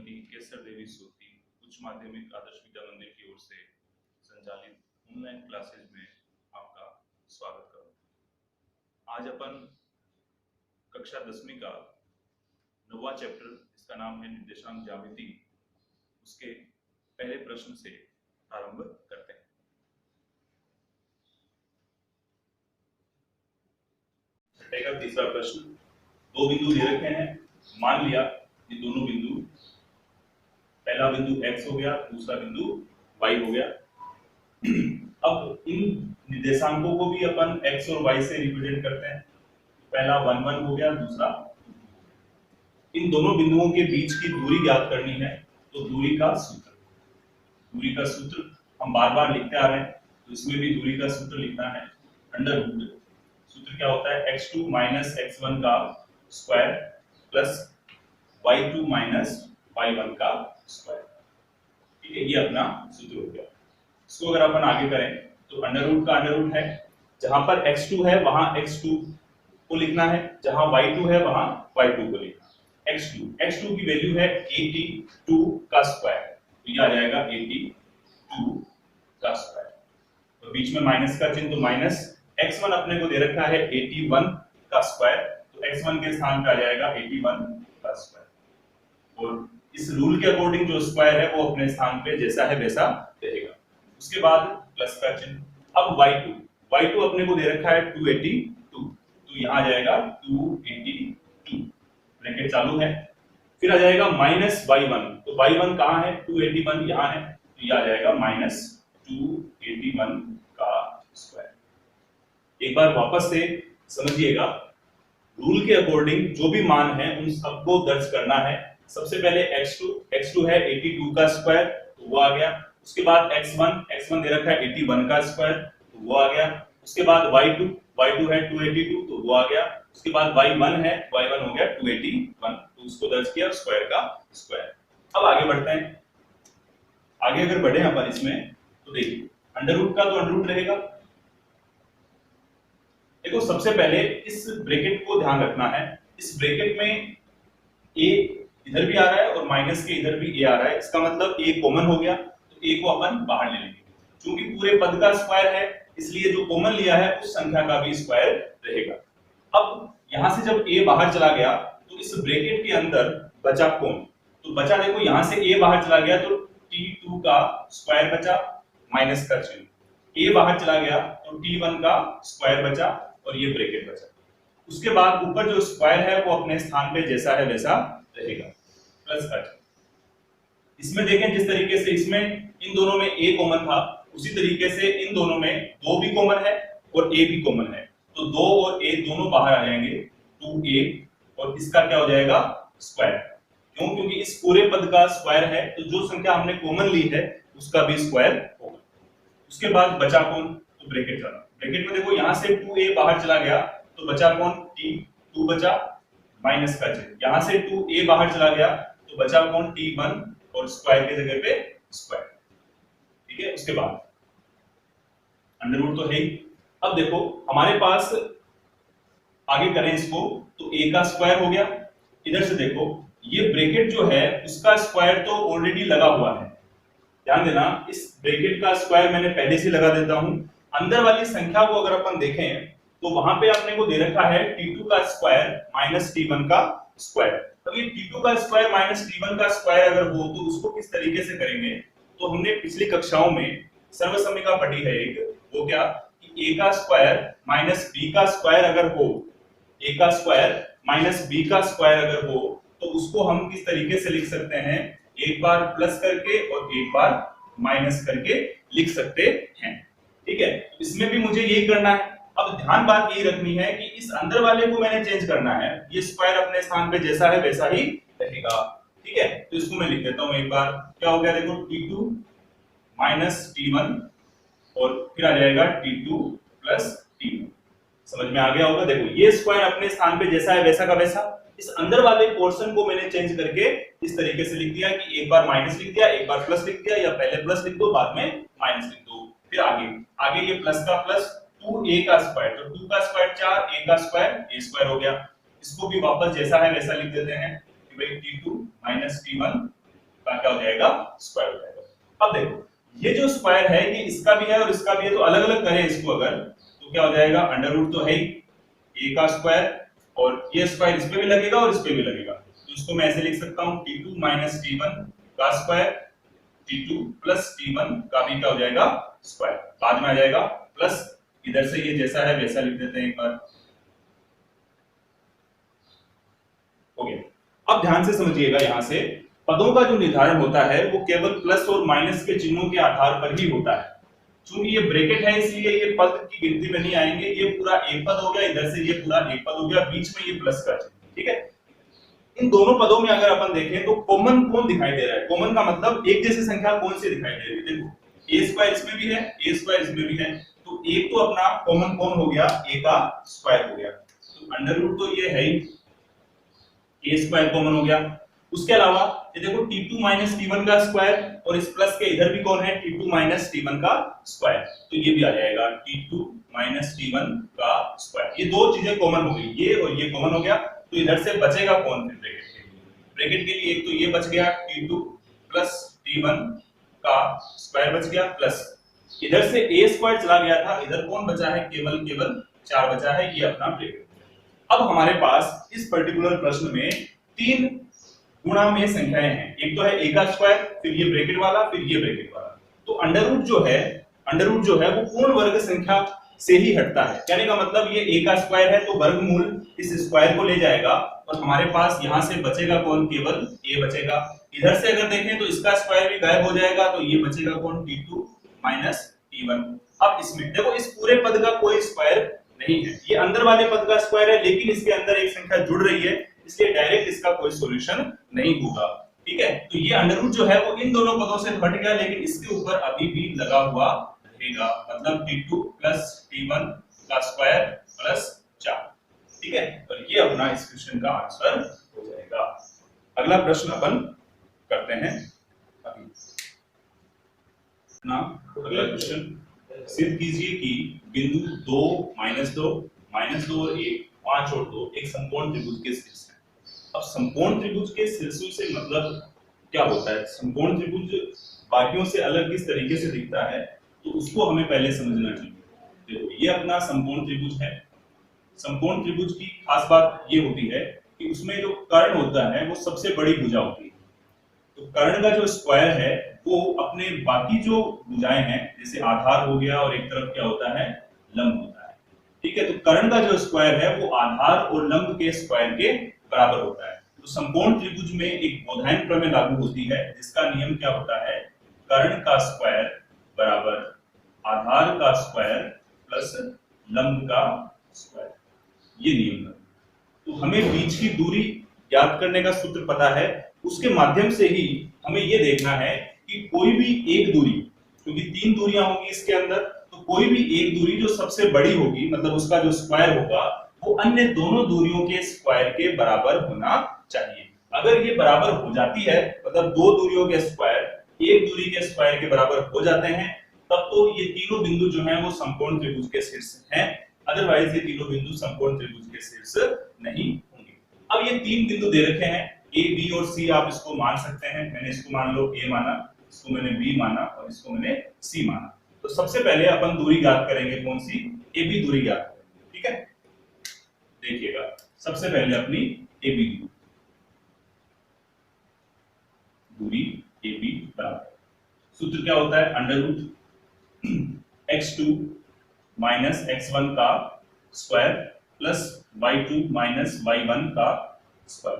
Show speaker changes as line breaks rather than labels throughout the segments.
श्रीमती केसर देवी सोती उच्च माध्यमिक आदर्श विद्या मंदिर की ओर से संचालित ऑनलाइन क्लासेज में आपका स्वागत करूं। आज अपन कक्षा 10वीं का 9वां चैप्टर, इसका नाम है निर्देशांक ज्यामिति, उसके पहले प्रश्न से आरंभ करते हैं। छठे का तीसरा प्रश्न, दो बिंदु दे रखे हैं। मान लिया ये दोनों बिंदु, पहला बिंदु x हो गया, दूसरा बिंदु y हो गया। अब इन निर्देशांकों को भी अपन x और y से रिप्रेजेंट करते हैं। पहला 1 1 हो गया, दूसरा 2 2। इन दोनों बिंदुओं के बीच की दूरी ज्ञात करनी है, तो दूरी का सूत्र हम बार-बार लिखते आ रहे हैं, तो इसमें भी दूरी का सूत्र लिखना है। अंडर रूट सूत्र क्या होता है, x2 माइनस x1 का square plus y2 minus y1 का स्क्वायर। ठीक है, ये अपना सूत्र हो गया। इसको अगर अपन आगे करें तो अंडर रूट का अंडर रूट है, जहां पर x2 है वहां x2 को लिखना है, जहां y2 है वहां y2 को लिखना है। x2 की वैल्यू है 82 का स्क्वायर, तो ये आ जाएगा 82 का स्क्वायर। तो बीच में माइनस का चिन्ह, तो माइनस x1 अपने को दे रखा है 81 का स्क्वायर, तो x1 के स्थान पे आ जाएगा 81 का स्क्वायर। और इस रूल के अकॉर्डिंग जो स्क्वायर है वो अपने स्थान पे जैसा है वैसा रहेगा। उसके बाद प्लस का चिन्ह। अब y2 अपने को दे रखा है 282, तो यहां आ जाएगा 282, ब्रैकेट चालू है। फिर आ जाएगा माइनस y1, तो y1 कहां है, 281 यहां है, तो ये आ जाएगा माइनस 281 का स्क्वायर। एक बार वापस से समझिएगा, रूल के अकॉर्डिंग जो भी मान है उन सबको दर्ज करना है। सबसे पहले x2 है 82 का स्क्वायर, तो वो आ गया। उसके बाद x1 दे रखा है 81 का स्क्वायर, तो वो आ गया। उसके बाद y2 है 282, तो वो आ गया। उसके बाद y1 हो गया 281, तो उसको दर्ज किया स्क्वायर का स्क्वायर। अब आगे बढ़ते हैं। आगे अगर बढ़े अपन इसमें, तो देखिए अंडर रूट का तो अंडर रूट रहेगा। देखो सबसे पहले इस ब्रैकेट को ध्यान रखना है। इस ब्रैकेट में a इधर भी आ रहा है और माइनस के इधर भी a आ रहा है, इसका मतलब a कॉमन हो गया, तो a को अपन बाहर ले लेंगे। क्योंकि पूरे पद का स्क्वायर है, इसलिए जो कॉमन लिया है उस संख्या का भी स्क्वायर रहेगा। अब यहां से जब a बाहर चला गया तो इस ब्रैकेट के अंदर बचा कौन, तो बचा देखो यहां से a बाहर चला गया तो t2 का स्क्वायर बचा, माइनस का चिन्ह। a बाहर चला गया तो t1 का स्क्वायर बचा और ये ब्रैकेट बचा। उसके बाद ऊपर जो स्क्वायर है वो अपने स्थान पे जैसा है वैसा रहेगा, प्लस का चिन्ह। इसमें देखें जिस तरीके से इसमें इन दोनों में a कॉमन था, उसी तरीके से इन दोनों में 2 भी कॉमन है और a भी कॉमन है, तो 2 और a दोनों बाहर आ जाएंगे, 2a, और इसका क्या हो जाएगा, स्क्वायर। क्यों, क्योंकि इस पूरे पद का स्क्वायर है, तो जो संख्या हमने कॉमन ली है उसका भी स्क्वायर होगा। उसके बाद बचा कौन, तो ब्रैकेट चला। ब्रैकेट में देखो यहां से 2a बाहर चला गया तो बचा कौन, t2 बचा, माइनस का चिन्ह। यहां से 2a बाहर चला गया तो बचा कौन, t1, और स्क्वायर की जगह पे स्क्वायर। ठीक है, उसके बाद अंडर रूट तो है ही। अब देखो हमारे पास आगे करें इसको, तो a का स्क्वायर हो गया। इधर से देखो ये ब्रैकेट जो है उसका स्क्वायर तो ऑलरेडी लगा हुआ है, ध्यान देना, इस ब्रैकेट का स्क्वायर मैंने पहले से लगा देता हूं। अंदर वाली संख्या को अगर अपन देखें तो वहां पे अपने को दे रखा है t2 का स्क्वायर माइनस t1 का स्क्वायर। अब ये t2 का स्क्वायर माइनस t1 का स्क्वायर अगर हो तो उसको किस तरीके से करेंगे, तो हमने पिछली कक्षाओं में सर्वसम्मिका पढ़ी है एक, वो क्या कि a का स्क्वायर माइनस b का स्क्वायर अगर हो, a का स्क्वायर माइनस b का स्क्वायर अगर हो तो उसको हम किस तरीके से लिख सकते हैं, एक बार प्लस करके और एक बार माइनस करके लिख सकते हैं। ठीक है, इसमें भी मुझे यही करना है। अब ध्यान बात यही रखनी है कि इस अंदर वाले को मैंने चेंज करना है, ये स्क्वायर अपने स्थान पे जैसा है वैसा ही रहेगा। ठीक है, तो इसको मैं लिख देता हूं एक बार। क्या हो गया देखो, t2 माइनस t1 और फिर आ जाएगा t2 प्लस t1। समझ में आ गया होगा। देखो ये स्क्वायर अपने स्थान पे जैसा है वैसा का वैसा, इस अंदर वाले पोर्शन को मैंने चेंज करके इस तरीके से लिख दिया कि एक बार माइनस लिख दिया, एक बार प्लस लिख दिया, या पहले प्लस लिख दो बाद में माइनस लिख दो। फिर आगे ये प्लस का प्लस 2a का स्क्वायर, तो 2 का स्क्वायर 4, a का स्क्वायर a स्क्वायर हो गया। इसको भी वापस जैसा है वैसा लिख देते हैं कि भाई t2 माइनस t1 का क्या हो जाएगा, स्क्वायर हो जाएगा। अब देखो ये जो स्क्वायर है ये इसका भी है और इसका भी है, तो अलग अलग करें इसको अगर, तो क्या हो जाएगा, अंडर रूट तो है ही a का स्क्वायर, और ये स्क्वायर इस पे भी लगेगा और इस पे भी लगेगा, तो इसको मैं ऐसे लिख सकता हूं t2 माइनस t1 का स्क्वायर, t2 प्लस t1 का भी क्या हो जाएगा, स्क्वायर, बाद में आ जाएगा प्लस, इधर से ये जैसा है वैसा लिख देते हैं एक बार, हो गया। अब ध्यान से समझिएगा, यहां से पदों का जो निर्धारण होता है वो केवल प्लस और माइनस के चिन्हों के आधार पर ही होता है। चूंकि ये ब्रैकेट है इसलिए ये पद की गिनती में नहीं आएंगे, ये पूरा एक पद हो गया, इधर से ये पूरा एक पद हो गया, बीच में ये प्लस का चिन्ह, ठीक है। इन दोनों पदों में अगर अपन देखें तो कॉमन कौन दिखाई दे रहा है, कॉमन का मतलब एक जैसी संख्या कौन सी दिखाई दे रही है, देखो a स्क्वायर इसमें भी है, a स्क्वायर इसमें भी है, तो एक तो अपना कॉमन कौन हो गया, a का स्क्वायर हो गया, तो अंडर रूट तो ये है ही, a स्क्वायर कॉमन हो गया। उसके अलावा ये देखो t2 माइनस t1 का स्क्वायर, और इस प्लस के इधर भी कौन है, t2 माइनस t1 का स्क्वायर, तो ये भी आ जाएगा t2 माइनस t1 का स्क्वायर। ये दो चीजें कॉमन हो गई, ये और ये कॉमन हो गया, तो इधर से बचेगा कौन फिर ब्रैकेट के लिए, ब्रैकेट के लिए एक तो ये बच गया t2 प्लस t1 का स्क्वायर बच गया, प्लस इधर से a स्क्वायर चला गया था, इधर कौन बचा है, केवल 4 बचा है, ये अपना ब्रैकेट। अब हमारे पास इस पर्टिकुलर प्रश्न में 3 गुणा में संख्याएं हैं, एक तो है a का स्क्वायर, फिर ये ब्रैकेट वाला, फिर ये ब्रैकेट वाला, तो अंडर रूट जो है वो पूर्ण वर्ग संख्या से ही हटता है, कहने का मतलब ये a का स्क्वायर है तो वर्गमूल इस स्क्वायर को ले जाएगा, और हमारे पास यहां से बचेगा कौन, केवल a बचेगा। इधर से अगर देखें तो इसका स्क्वायर भी गायब हो जाएगा, तो ये बचेगा कौन, t2 माइनस t1। अब इसमें देखो इस पूरे पद का कोई स्क्वायर नहीं है, ये अंदर वाले पद का स्क्वायर है, लेकिन इसके अंदर एक संख्या जुड़ रही है, इसलिए डायरेक्ट इसका कोई सॉल्यूशन नहीं होगा, ठीक है। तो ये अंडर रूट जो है वो इन दोनों पदों से हट गया, लेकिन इसके ऊपर अभी भी लगा हुआ रहेगा, मतलब t2 प्लस t1 का स्क्वायर प्लस 4, ठीक है। और ये अपना इस क्वेश्चन का आंसर हो जाएगा। अगला प्रश्न अपन करते हैं अभी ना, अगला क्वेश्चन, सिद्ध कीजिए कि बिंदु 2 -2 और 1 5 और 2 एक समकोण त्रिभुज के शीर्ष है। अब समकोण त्रिभुज के शीर्षों से मतलब क्या होता है, समकोण त्रिभुज बाकियों से अलग किस तरीके से दिखता है, तो उसको हमें पहले समझना चाहिए। देखो ये अपना समकोण त्रिभुज है, समकोण त्रिभुज की खास बात ये होती है कि उसमें जो कर्ण होता है वो सबसे बड़ी भुजा होती है, तो कर्ण का जो स्क्वायर है वो अपने बाकी जो भुजाएं हैं, जैसे आधार हो गया और एक तरफ क्या होता है, लंब होता है, ठीक है। तो कर्ण का जो स्क्वायर है वो आधार और लंब के स्क्वायर के बराबर होता है। तो समकोण त्रिभुज में एक बोधायन प्रमेय लागू होती है, जिसका नियम क्या होता है, कर्ण का स्क्वायर बराबर आधार का स्क्वायर प्लस लंब का स्क्वायर, ये नियम है। तो हमें बीच की दूरी ज्ञात करने का सूत्र पता है, उसके माध्यम से ही हमें यह देखना है कि कोई भी एक दूरी, क्योंकि 3 दूरियां होंगी इसके अंदर, तो कोई भी एक दूरी जो सबसे बड़ी होगी, मतलब उसका जो स्क्वायर होगा वो अन्य दोनों दूरियों के स्क्वायर के बराबर होना चाहिए। अगर ये बराबर हो जाती है, मतलब 2 दूरियों के स्क्वायर एक दूरी के स्क्वायर के बराबर हो जाते हैं, तब तो ये तीनों बिंदु जो हैं वो समकोण त्रिभुज के शीर्ष हैं, अदरवाइज ये तीनों बिंदु समकोण त्रिभुज के शीर्ष नहीं होंगे। अब ये 3 बिंदु दे रखे हैं, ए बी और सी, आप इसको मान सकते हैं, मैंने इसको मान लो ए माना, इसको मैंने बी माना और इसको मैंने सी माना। तो सबसे पहले अपन दूरी ज्ञात करेंगे, कौन सी, ए बी दूरी ज्ञात करेंगे, ठीक है। देखिएगा सबसे पहले अपनी ए बी दूरी ए बी बराबर, सूत्र क्या होता है, under root x2 minus x1 का square plus y2 minus y1 का स्क्वायर।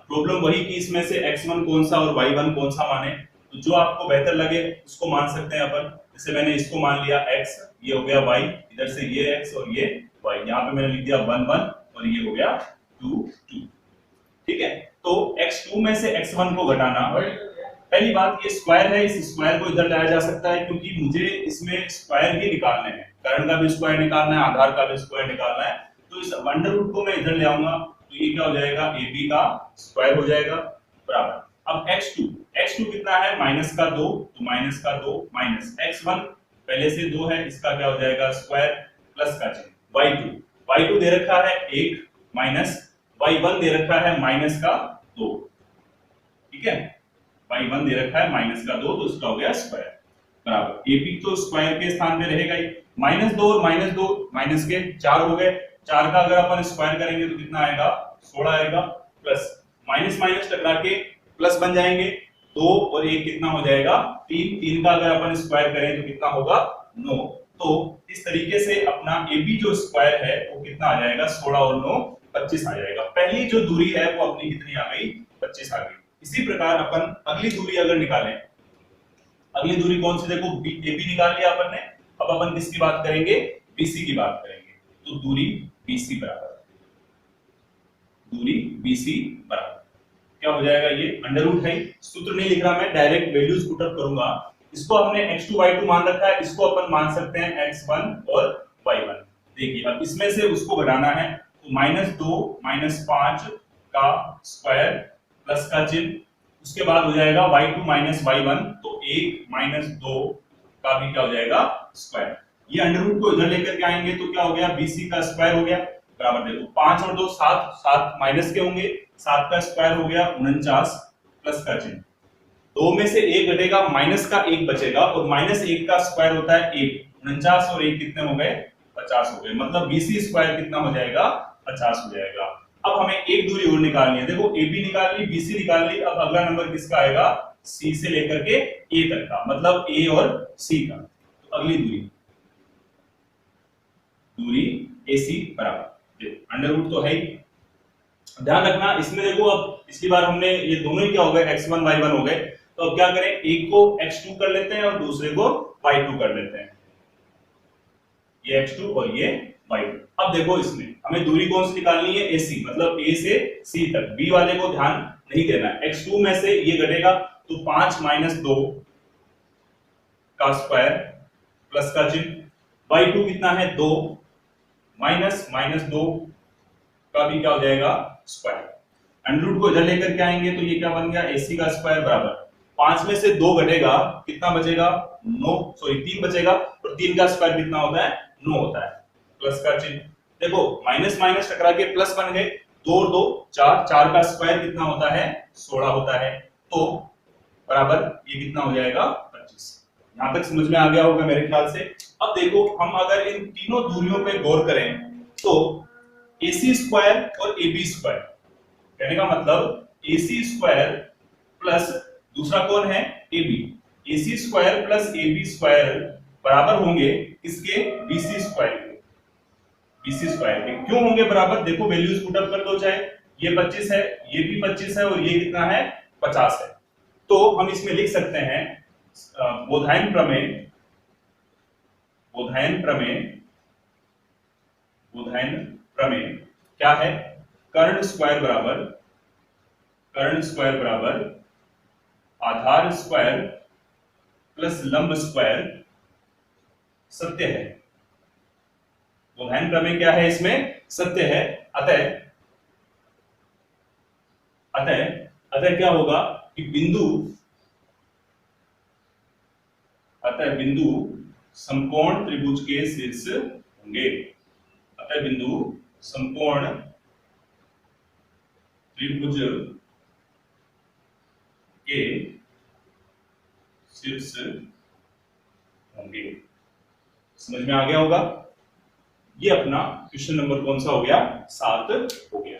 प्रॉब्लम वही कि इसमें से x1 कौन सा और y1 कौन सा माने, तो जो आपको बेहतर लगे उसको मान सकते हैं अपन। जैसे मैंने इसको मान लिया x, ये हो गया y, इधर से ये x और ये y, यहाँ पे मैंने लिख दिया 1 1 और ये हो गया 2 2, ठीक है। तो x2 में से x1 को घटाना, पहली बात ये स्क्वायर है, इस स्क्वायर को इधर लाया जा सकता है, क्योंकि मुझे इसमें स्क्वायर ही निकालने हैं, कर्ण का भी स्क्वायर निकालना है, आधार का भी स्क्वायर निकालना है, तो इस अंडर रूट को मैं इधर ले आऊंगा, तो ये क्या हो जाएगा, ab का स्क्वायर हो जाएगा बराबर। अब x2 कितना है, माइनस का 2, तो माइनस का 2 माइनस x1 पहले से 2 है, इसका क्या हो जाएगा स्क्वायर प्लस का चिन्ह, y2 दे रखा है 1 माइनस y1 दे रखा है माइनस का 2, ठीक है। y1 दे रखा है माइनस का 2, तो इसका हो गया स्क्वायर बराबर एबी तो स्क्वायर के स्थान पे रहेगा ही, -2 और -2 माइनस के 4 हो गए, 4 का अगर अपन स्क्वायर करेंगे तो कितना आएगा 16 आएगा, प्लस माइनस माइनस टकरा के प्लस बन जाएंगे, 2 और 1 कितना हो जाएगा 3, 3 का अगर अपन स्क्वायर करें तो कितना होगा 9। तो इस तरीके से अपना AB जो स्क्वायर है वो कितना आ जाएगा 16 और 9 25 आ जाएगा। पहली जो दूरी है वो अपनी कितनी आ गई 25 आ गई। इसी प्रकार अपन अगली दूरी अगर निकालें, अगली दूरी कौन सी देखो AB निकाल लिया अपन ने, अब अपन किसकी बात करेंगे BC की बात करेंगे। तो दूरी BC बराबर क्या हो जाएगा ये अंडर रूट है, सूत्र नहीं लिख रहा मैं, डायरेक्ट वैल्यूज पुट अप करूंगा। इसको हमने x2 y2 मान रखा है, इसको अपन मान सकते हैं x1 और y1। देखिए अब इसमें से उसको घटाना है तो -2 -5 का स्क्वायर प्लस का चिन्ह, उसके बाद हो जाएगा y2 y1 तो 1 -2 का भी क्या हो जाएगा स्क्वायर। ये अंडर रूट को इधर लेकर के आएंगे तो क्या हो गया BC का स्क्वायर हो गया बराबर, देखो 5 और 2 7, 7 माइनस के होंगे, 7 का स्क्वायर हो गया 49 प्लस का चिन्ह, 2 में से 1 घटेगा माइनस का 1 बचेगा और -1 का स्क्वायर होता है 1, 49 और 1 कितने हो गए 50 हो गए, मतलब BC स्क्वायर कितना हो जाएगा 50 हो जाएगा। अब हमें एक दूरी और निकालनी है, देखो AB निकाल ली BC निकाल ली, अब अगला नंबर किसका आएगा C से लेकर के A तक का, मतलब A और C का। तो अगली दूरी AC बराबर अंडर रूट तो है ही, ध्यान रखना इसमें देखो अब पिछली बार हमने ये दोनों ही क्या हो गए x1 y1 हो गए, तो अब क्या करें एक को x2 कर लेते हैं और दूसरे को y2 कर लेते हैं, ये x2 और ये y2। अब देखो इसमें हमें दूरी कौन सी निकालनी है AC, मतलब A से C तक, B वाले को ध्यान नहीं देना है। x2 में से ये घटेगा तो 5 - 2 का स्क्वायर प्लस का चिन्ह, y2 कितना है 2 -2 का भी क्या हो जाएगा स्क्वायर, अंडर रूट को इधर लेकर के आएंगे तो ये क्या बन गया AC का स्क्वायर बराबर 5 में से 2 घटेगा कितना बचेगा 9, सॉरी 3 बचेगा, और 3 का स्क्वायर कितना होता है 9 होता है, प्लस का चिन्ह, देखो माइनस माइनस टकरा के प्लस बन गए, 2 और 2 4, 4 का स्क्वायर कितना होता है 16 होता है, तो बराबर ये कितना हो जाएगा 25। यहां तक समझ में आ गया होगा मेरे ख्याल से। अब देखो हम अगर इन तीनों दूरियों पे गौर करें तो AC स्क्वायर और AB स्क्वायर, कहने का मतलब AC स्क्वायर प्लस दूसरा कौन है AB, AC square plus AB square बराबर होंगे किसके BC स्क्वायर के, BC स्क्वायर के। क्यों होंगे बराबर, देखो वैल्यूज पुट अप कर दो, चाहे ये 25 है, ये भी 25 है और ये कितना है 50 है, तो हम इसमें लिख सकते हैं बोधायन प्रमेय क्या है, कर्ण स्क्वायर बराबर आधार स्क्वायर प्लस लंब स्क्वायर सत्य है। बोधायन प्रमेय क्या है, इसमें सत्य है। अतः क्या होगा कि बिंदु समकोण त्रिभुज के शीर्ष होंगे, अतः बिंदु समकोण त्रिभुज के शीर्ष होंगे। समझ में आ गया होगा। ये अपना क्वेश्चन नंबर कौन सा हो गया 7 हो गया।